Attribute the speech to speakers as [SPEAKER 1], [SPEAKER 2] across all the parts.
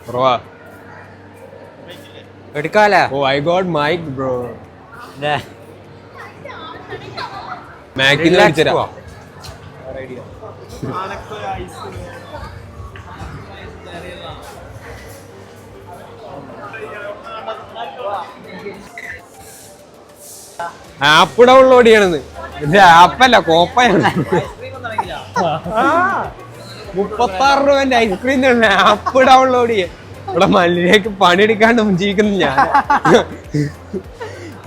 [SPEAKER 1] കുറവാ.
[SPEAKER 2] എടുക്കാലോ?
[SPEAKER 1] Oh I got mic bro. മാക്കിന് വിളിച്ചരാ. ആപ്പ് ഡൗൺലോഡ് ചെയ്യണെന്ന്. ഇത് ആപ്പല്ല, കോപ്പയാണ്. 36 രൂപന്റെ ഐസ്ക്രീം ആപ്പ് ഡൗൺലോഡ് ചെയ്യാൻ. ഇവിടെ മല്ലിലേക്ക് പണിയെടുക്കാണ്ട് ജീവിക്കുന്നു ഞാൻ.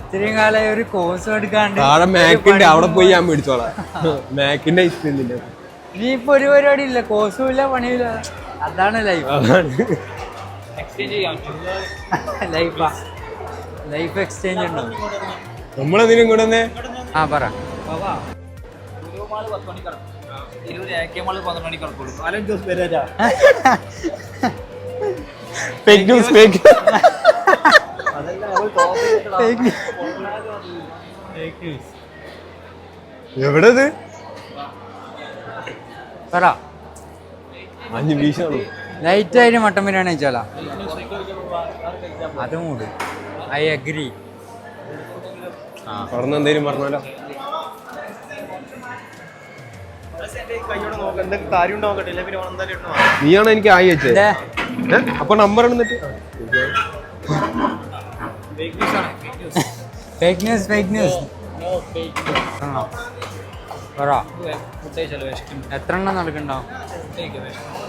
[SPEAKER 2] ഇത്രയും കാലം ഒരു കോഴ്സ് എടുക്കാണ്ട്
[SPEAKER 1] അവിടെ മാക്കിന്റെ അവിടെ പോയി ഞാൻ മേടിച്ചോളാം. മാക്കിന്റെ ഐസ്ക്രീം തിന്നെ.
[SPEAKER 2] നീ ഇപ്പൊ ഒരു പരിപാടി ഇല്ല, കോഴ്സും ഇല്ല, പണിയില്ല. അതാണ് ലൈഫ്. ലൈഫ് എക്സ്ചേഞ്ച് ഉണ്ടോ?
[SPEAKER 1] നമ്മളെന്തിനും കൂടെ
[SPEAKER 2] ആ പറ.
[SPEAKER 1] എവിടെത്
[SPEAKER 2] പറ.
[SPEAKER 1] 5 വീശാണോ?
[SPEAKER 2] ലൈറ്റ് ആയിട്ട് മട്ടൻ ബിരിയാണി വെച്ചാലാ അത് മൂട്. I agree.
[SPEAKER 1] പറഞ്ഞ എന്തേലും പറഞ്ഞാലോ? നീയാണ് എനിക്ക് ആയി വെച്ചത്. അപ്പൊ നമ്പർ എന്നിട്ട്
[SPEAKER 2] ഫേക്ക് ന്യൂസ്, ഫേക്ക് ന്യൂസ്. എത്ര എണ്ണം നടക്കണ്ടാവും?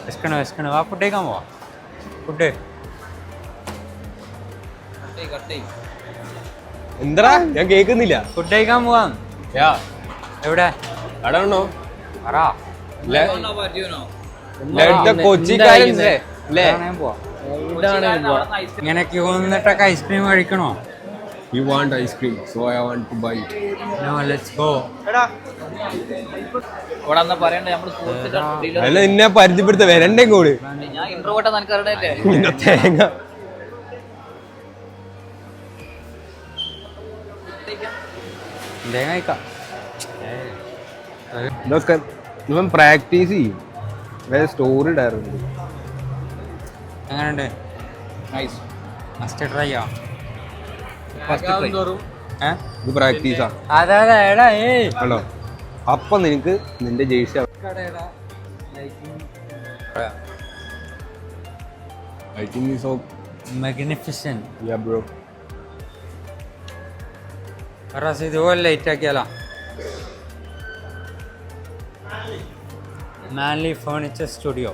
[SPEAKER 2] വിശക്കണ്. ആ ഫുഡ് കഴിക്കാൻ പോവാ. ഫുഡ്
[SPEAKER 1] എന്താ ഞാൻ കേക്കുന്നില്ല.
[SPEAKER 2] ഫുഡ് കഴിക്കാൻ പോവാം. എവിടെ?
[SPEAKER 1] അടാണോ
[SPEAKER 2] പറ. ഇങ്ങനെ ക്യൂ നിന്നിട്ടൊക്കെ ഐസ്ക്രീം കഴിക്കണോ?
[SPEAKER 1] You want ice cream, so I want to buy it.
[SPEAKER 2] No, let's go.
[SPEAKER 1] അല്ല നിന്നെ പരിചയപ്പെടുത്ത വരണ്ടേ കൂട്. തേങ്ങ ഇതൊക്കെ ഇവൻ പ്രാക്ടീസ് ചെയ്യും. സ്റ്റോറി ഇടാറുണ്ട്.
[SPEAKER 2] എങ്ങനെയുണ്ട്? ഫസ്റ്റ് ട്രൈ ചെയ്യാം.
[SPEAKER 1] ഇത് പ്രാക്ടീസാ.
[SPEAKER 2] അതെ എടാ
[SPEAKER 1] ഹലോ. അപ്പൊ നിനക്ക് നിന്റെ jersey I think it's so
[SPEAKER 2] magnificent.
[SPEAKER 1] Yeah bro.
[SPEAKER 2] റസ് ഇതുപോലെ ലൈറ്റ് ആക്കിയാലോ? Manly furniture studio.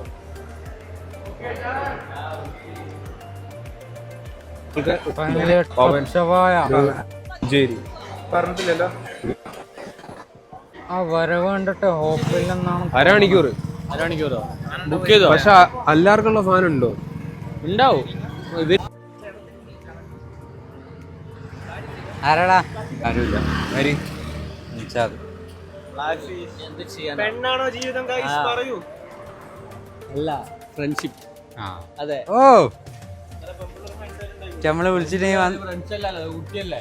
[SPEAKER 1] പറഞ്ഞിട്ടില്ലല്ലോ.
[SPEAKER 2] ആ വരവ് കണ്ടിട്ട് ഹോപ്പില്ലെന്നാണ്.
[SPEAKER 1] അരമണിക്കൂറോ ബുക്ക് ചെയ്തോ? പക്ഷെ എല്ലാവർക്കുള്ള ഫാൻ ഉണ്ടോ? ഉണ്ടാവും.
[SPEAKER 2] ആരാടാ?
[SPEAKER 1] ആരുമില്ല.
[SPEAKER 3] പെണ്ണാണോ ജീവിതം? പറയൂ.
[SPEAKER 1] അല്ല, ഫ്രണ്ട്ഷിപ്പ്.
[SPEAKER 2] അതെ. ഓ നമ്മള് വിളിച്ചിട്ട്
[SPEAKER 1] കുട്ടിയല്ലേ?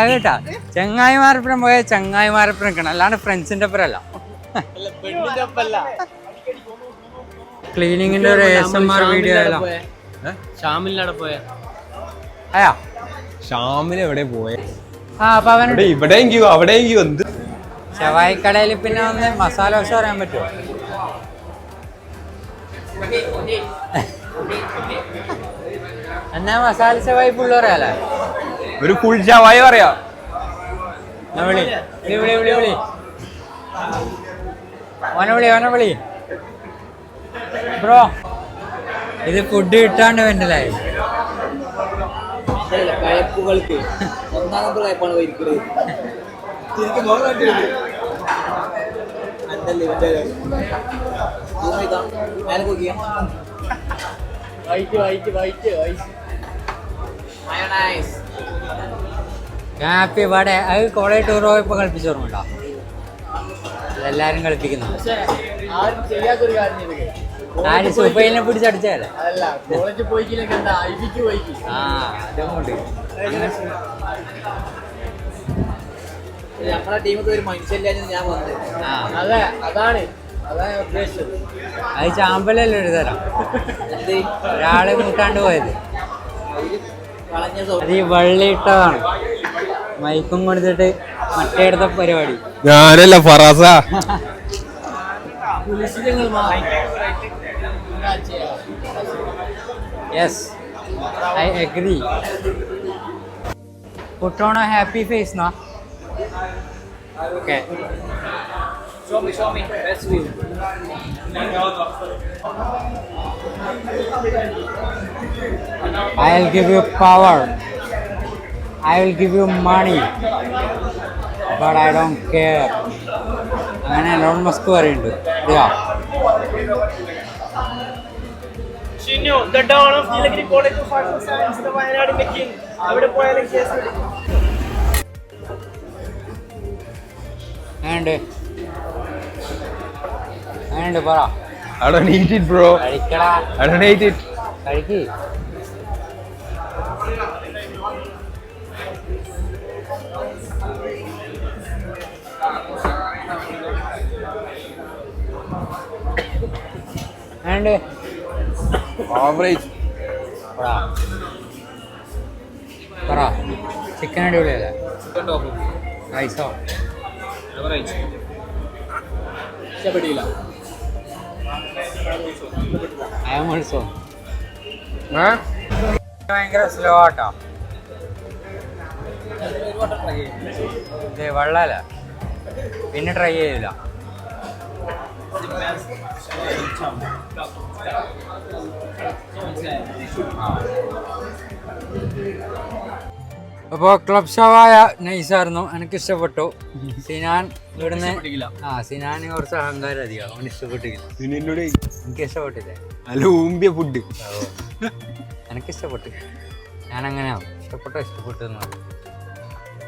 [SPEAKER 2] കേട്ടാ ചങ്ങായിമാരപ്പുറം പോയ ചങ്ങായിമാരപ്പുറം നിൽക്കണം, അല്ലാണ്ട് ഫ്രണ്ട്സിന്റെ ഒപ്പരല്ല. ക്ലീനിങ്ങിന്റെ ഒരു ASMR വീഡിയോ
[SPEAKER 3] ഷാമിലിനവിടെ പോയ
[SPEAKER 2] അയാ
[SPEAKER 1] ഷാമിൽ എവിടെ പോയ?
[SPEAKER 2] ആ അപ്പൊ അവനുണ്ട്
[SPEAKER 1] ഇവിടെയെങ്കിലും അവിടെയെങ്കിലും എന്ത്
[SPEAKER 2] ചവായിക്കടയിൽ. പിന്നെ വന്ന് മസാല ദോശ പറയാൻ പറ്റുമോ? എന്നാ മസാല ചവായി ഫുള്ള് പറയാലേ?
[SPEAKER 1] ഒരു ഫുൾ ഷവായി പറയാ.
[SPEAKER 2] വിളി വിളി വിളി വിളി ഓനെ വിളി ബ്രോ. ഇത് ഫുഡ് കിട്ടാണ്ട് വേണ്ടല്ലേ?
[SPEAKER 3] കയപ്പുകൾക്ക് ഒന്നാമത്തെ കയപ്പാണ് വരിക്കുന്നത്.
[SPEAKER 2] Happy birthday. അത് കോളേജ് ടൂർ പോയപ്പോ കളിപ്പിച്ചു ഓർമ്മണ്ടോ? എല്ലാരും കളിപ്പിക്കുന്നു. ആര് സുബൈലിനെ പിടിച്ചടിച്ചല്ലേ?
[SPEAKER 3] കോളേജിൽ പോയിക്കില്ലെങ്കിൽ എന്താ ഐവിക്ക് പോയിക്ക്.
[SPEAKER 2] ആ അതുകൊണ്ട്
[SPEAKER 3] നമ്മളെ ടീമൊക്കെ ഒരു മനുഷ്യല്ലാന്ന് ഞാൻ വന്നത്.
[SPEAKER 2] ആ
[SPEAKER 3] അതെ അതാണ് ഉദ്ദേശിച്ചത്.
[SPEAKER 2] അത് ചാമ്പലല്ലേ ഒരു തരം
[SPEAKER 3] എന്ത്
[SPEAKER 2] ഒരാളെ കൂട്ടാണ്ട് പോയത്.
[SPEAKER 3] കളഞ്ഞ
[SPEAKER 2] അത് ഈ വള്ളിയിട്ടതാണ് മൈക്കും കൊടുത്തിട്ട് മറ്റേ അടുത്ത പരിപാടി.
[SPEAKER 1] ഞാനല്ല ഫറാസ.
[SPEAKER 3] പുലിശിതങ്ങൾ
[SPEAKER 2] yes I agree. Put on a happy face now. Okay.
[SPEAKER 3] show me best view.
[SPEAKER 2] I'll give you power. I will give you money. But I don't care. അങ്ങനെ എലോൺ മസ്ക് പറയുന്നുണ്ട്.
[SPEAKER 3] Shinyo, the dawn of Nilagiri College of Arts and Science, the വയനാടിന്റെ king. അവിടെ പോയാലും കേസ്
[SPEAKER 2] and പറ
[SPEAKER 1] I don't eat it, bro.
[SPEAKER 2] കഴിക്കടാ
[SPEAKER 1] I don't eat it.
[SPEAKER 2] കഴിക്ക്. and
[SPEAKER 1] Average.
[SPEAKER 2] പറ ചിക്കൻ അടിപൊളിയല്ലേ? റൈസോ
[SPEAKER 3] ഇഷ്ടപ്പെട്ടില്ല.
[SPEAKER 2] I am also.
[SPEAKER 1] Huh?
[SPEAKER 2] ഭയങ്കര സ്ലോ ആട്ടോ. ഇത് വെള്ളമല്ല പിന്നെ ട്രൈ ചെയ്തില്ല. അപ്പോൾ ക്ലബ് ഷവായ നൈസായിരുന്നു, എനിക്ക് ഇഷ്ടപ്പെട്ടു. സിനാൻ ഇവിടുന്ന് സിനാൻ കുറച്ച് അഹങ്കാരം അധികം, അവന് ഇഷ്ടപ്പെട്ടില്ല. എനിക്ക് ഇഷ്ടപ്പെട്ടില്ലേ?
[SPEAKER 1] നല്ല ഊമ്പിയ ഫുഡ്.
[SPEAKER 2] എനിക്ക് ഇഷ്ടപ്പെട്ടു. ഞാൻ അങ്ങനെയാവും, ഇഷ്ടപ്പെട്ടു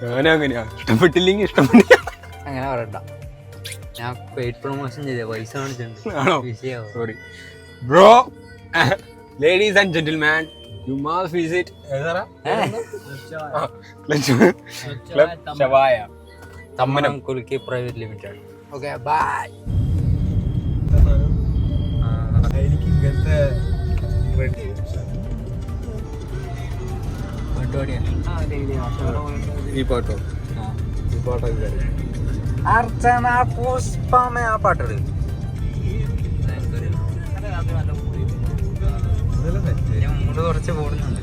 [SPEAKER 1] ഞാനങ്ങനെയാ, ഇഷ്ടപ്പെട്ടില്ലെങ്കിൽ ഇഷ്ടപ്പെട്ടില്ല
[SPEAKER 2] അങ്ങനെ പറയണ്ട. ഞാൻ പെയ്ഡ് പ്രൊമോഷൻ ചെയ്തേ, പൈസ കാണിച്ചിട്ടുണ്ട്.
[SPEAKER 1] Sorry bro. Ladies and gentleman, you must visit club ഷവായ Thammanam
[SPEAKER 2] Kulukki private limited. Okay bye.
[SPEAKER 1] എനിക്ക് ഇങ്ങനത്തെ ഈ പാട്ടോ
[SPEAKER 2] അർച്ചന പുഷ്പമേ ആ പാട്ടത് മൂട് കുറച്ച് കൂടുന്നുണ്ട്.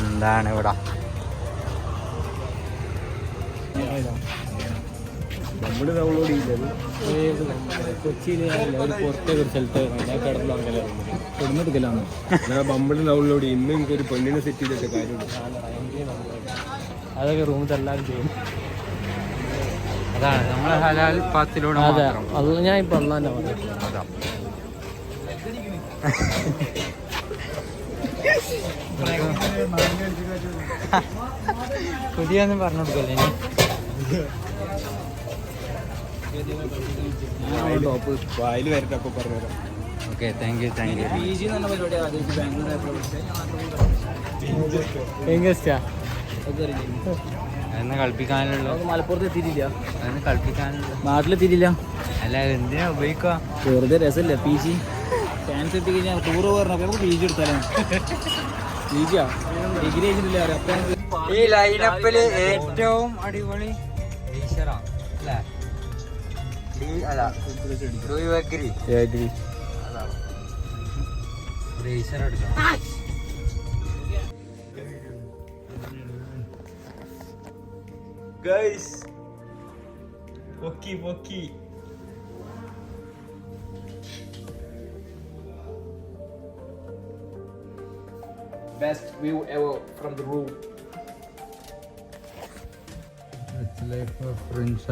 [SPEAKER 2] എന്താണ് ഇവിടെ
[SPEAKER 1] നമ്മൾ ഡൗൺലോഡ് ചെയ്തത് കൊച്ചിയിൽ പുറത്തെ ഒരു സ്ഥലത്ത് കിടന്നെടുക്കലാണ്. ബമ്പിൾ ഡൗൺലോഡ് ചെയ്യും. ഇന്ന് എനിക്കൊരു പെണ്ണിനെ സെറ്റ് ചെയ്തിട്ട് കാര്യമുണ്ട്. അതൊക്കെ റൂമിൽ എല്ലാവരും ചെയ്യും.
[SPEAKER 2] അതാണ് നമ്മളെ ഹലാൽ പാത്തിലൂടെ.
[SPEAKER 1] അത് ഞാൻ ഇപ്പൊ അള്ളാന്റെ
[SPEAKER 2] അതാ പുതിയൊന്നും പറഞ്ഞു കൊടുക്കല്ലേ ഇനി.
[SPEAKER 1] വായിൽ വരട്ടെ, അപ്പൊ പറഞ്ഞുതരാം.
[SPEAKER 2] Okay thank you.
[SPEAKER 3] PG എന്ന് പറഞ്ഞ പരിപാടി ആദ്യമായിട്ട് ബാംഗ്ലൂർ
[SPEAKER 2] അതൊന്ന് കളിപ്പിക്കാനുള്ള
[SPEAKER 3] മലപ്പുറത്ത് എത്തിയിട്ടില്ല,
[SPEAKER 2] അതൊന്ന് കളിപ്പിക്കാനുള്ള
[SPEAKER 3] നാട്ടിലെത്തിയിട്ടില്ല.
[SPEAKER 2] അല്ല എന്തിനാ ഉപയോഗിക്കുക?
[SPEAKER 3] വെറുതെ രസമില്ല. PG ചാൻസ് എത്തി കഴിഞ്ഞാൽ ടൂറ് പറഞ്ഞപ്പോൾ നമുക്ക് PG എടുത്താലോ? PG ഡിഗ്രി കഴിഞ്ഞിട്ടില്ല.
[SPEAKER 2] ഈ ലൈനപ്പില് ഏറ്റവും അടിപൊളി അല്ലേ?
[SPEAKER 1] Guys, Pocky.
[SPEAKER 3] Best view ever from the roof.
[SPEAKER 2] It's like a French,